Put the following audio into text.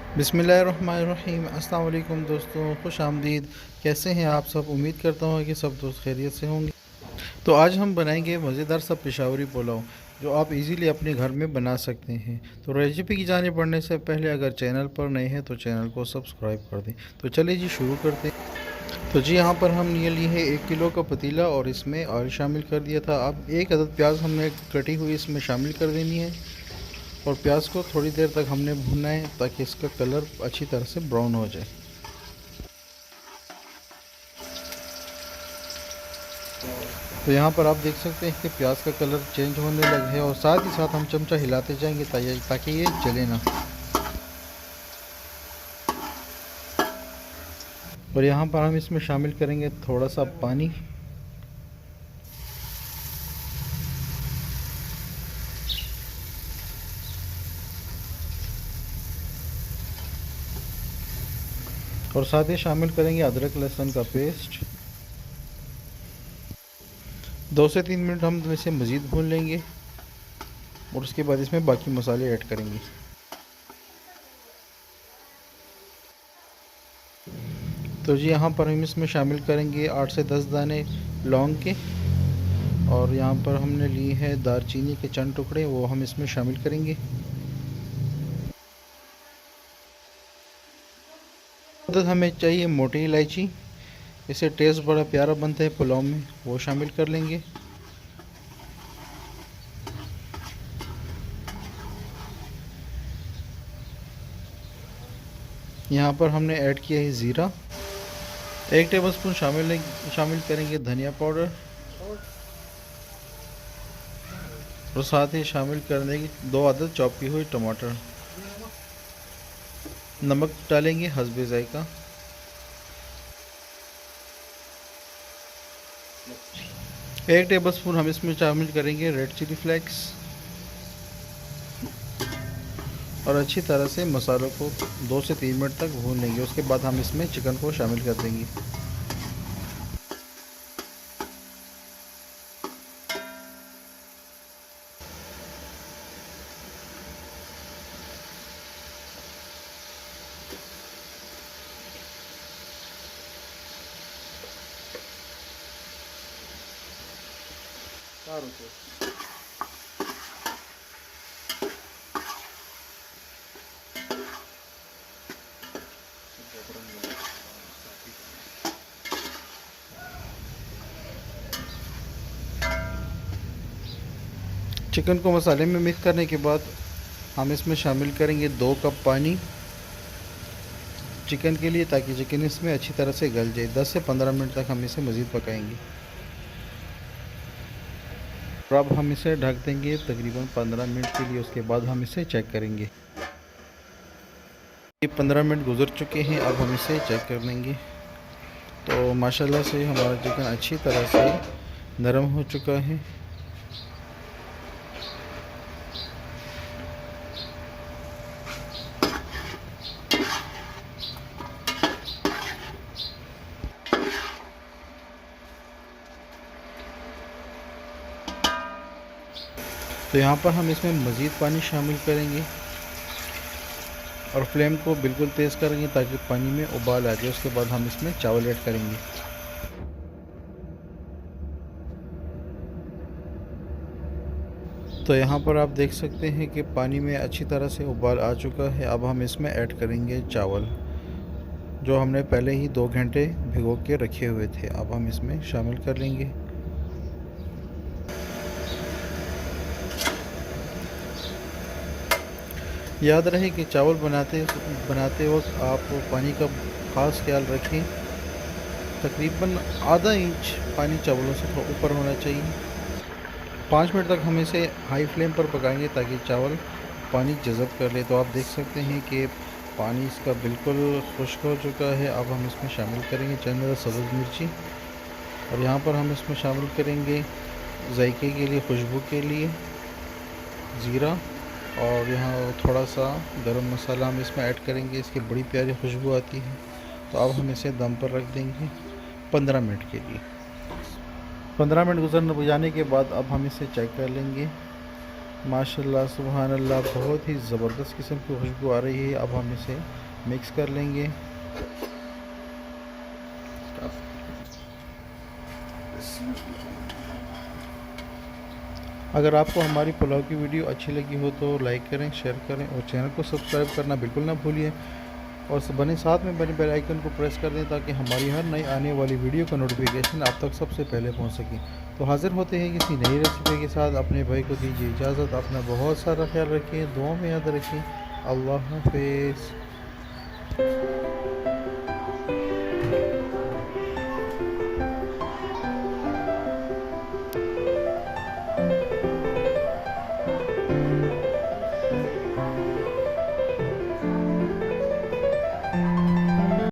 बिस्मिल्लाहिर्रहमानिर्रहीम। अस्सलाम वालेकुम दोस्तों, खुश आमदीद। कैसे हैं आप सब? उम्मीद करता हूँ कि सब दोस्त खैरियत से होंगे। तो आज हम बनाएंगे मज़ेदार सा पेशावरी पुलाव, जो आप इजीली अपने घर में बना सकते हैं। तो रेसिपी की जाने बढ़ने से पहले अगर चैनल पर नए हैं तो चैनल को सब्सक्राइब कर दें। तो चलिए जी, शुरू करते हैं। तो जी, यहाँ पर हम ये लिए हैं 1 किलो का पतीला और इसमें ऑयल शामिल कर दिया था। अब एक अदद प्याज हमने कटी हुई इसमें शामिल कर देनी है और प्याज को थोड़ी देर तक हमने भूनना है ताकि इसका कलर अच्छी तरह से ब्राउन हो जाए। तो यहाँ पर आप देख सकते हैं कि प्याज का कलर चेंज होने लगा है और साथ ही साथ हम चमचा हिलाते जाएंगे ताकि ये जले ना। और यहाँ पर हम इसमें शामिल करेंगे थोड़ा सा पानी। और साथ ही शामिल करेंगे अदरक लहसुन का पेस्ट। 2 से 3 मिनट हम इसे मज़ीद भून लेंगे और उसके बाद इसमें बाकी मसाले ऐड करेंगे। तो जी, यहाँ पर हम इसमें शामिल करेंगे 8 से 10 दाने लौंग के और यहाँ पर हमने लिए हैं दालचीनी के चंद टुकड़े, वो हम इसमें शामिल करेंगे। हमें चाहिए मोटी इलायची, इससे टेस्ट बड़ा प्यारा बनता है पुलाव में, वो शामिल कर लेंगे। यहाँ पर हमने ऐड किया है ज़ीरा। 1 टेबलस्पून शामिल करेंगे धनिया पाउडर और साथ ही शामिल कर देंगे 2 अदद चॉप की हुई टमाटर। नमक डालेंगे हस्बे जायका। 1 टेबलस्पून हम इसमें शामिल करेंगे रेड चिली फ्लेक्स और अच्छी तरह से मसालों को 2 से 3 मिनट तक भून लेंगे। उसके बाद हम इसमें चिकन को शामिल कर देंगे। चिकन को मसाले में मिक्स करने के बाद हम इसमें शामिल करेंगे 2 कप पानी चिकन के लिए, ताकि चिकन इसमें अच्छी तरह से गल जाए। 10 से 15 मिनट तक हम इसे मज़ीद पकाएंगे और अब हम इसे ढक देंगे तकरीबन 15 मिनट के लिए। उसके बाद हम इसे चेक करेंगे। ये 15 मिनट गुजर चुके हैं, अब हम इसे चेक कर लेंगे। तो माशाल्लाह से हमारा चिकन अच्छी तरह से नरम हो चुका है। तो यहाँ पर हम इसमें मज़ीद पानी शामिल करेंगे और फ्लेम को बिल्कुल तेज़ करेंगे ताकि पानी में उबाल आ जाए। उसके बाद हम इसमें चावल ऐड करेंगे। तो यहाँ पर आप देख सकते हैं कि पानी में अच्छी तरह से उबाल आ चुका है। अब हम इसमें ऐड करेंगे चावल, जो हमने पहले ही 2 घंटे भिगो के रखे हुए थे। अब हम इसमें शामिल कर लेंगे। याद रहे कि चावल बनाते वक्त आप पानी का ख़ास ख्याल रखें। तकरीबन आधा इंच पानी चावलों से थोड़ा ऊपर होना चाहिए। 5 मिनट तक हम इसे हाई फ्लेम पर पकाएंगे ताकि चावल पानी जज़ब कर ले। तो आप देख सकते हैं कि पानी इसका बिल्कुल खुश्क हो चुका है। अब हम इसमें शामिल करेंगे चंद सब्ज़ मिर्ची और यहाँ पर हम इसमें शामिल करेंगे जायके के लिए, खुशबू के लिए ज़ीरा और यहाँ थोड़ा सा गरम मसाला हम इसमें ऐड करेंगे। इसकी बड़ी प्यारी खुशबू आती है। तो अब हम इसे दम पर रख देंगे 15 मिनट के लिए। 15 मिनट गुजरने जाने के बाद अब हम इसे चेक कर लेंगे। माशाल्लाह सुभान अल्लाह, बहुत ही ज़बरदस्त किस्म की खुशबू आ रही है। अब हम इसे मिक्स कर लेंगे। अगर आपको हमारी पुलाव की वीडियो अच्छी लगी हो तो लाइक करें, शेयर करें और चैनल को सब्सक्राइब करना बिल्कुल ना भूलिए। और साथ में बने बेल आइकन को प्रेस कर दें ताकि हमारी हर नई आने वाली वीडियो का नोटिफिकेशन आप तक सबसे पहले पहुंच सके। तो हाज़िर होते हैं किसी नई रेसिपी के साथ। अपने भाई को दीजिए इजाज़त। अपना बहुत सारा ख्याल रखिए, दुआ में याद रखिए। अल्लाह हाफिज़।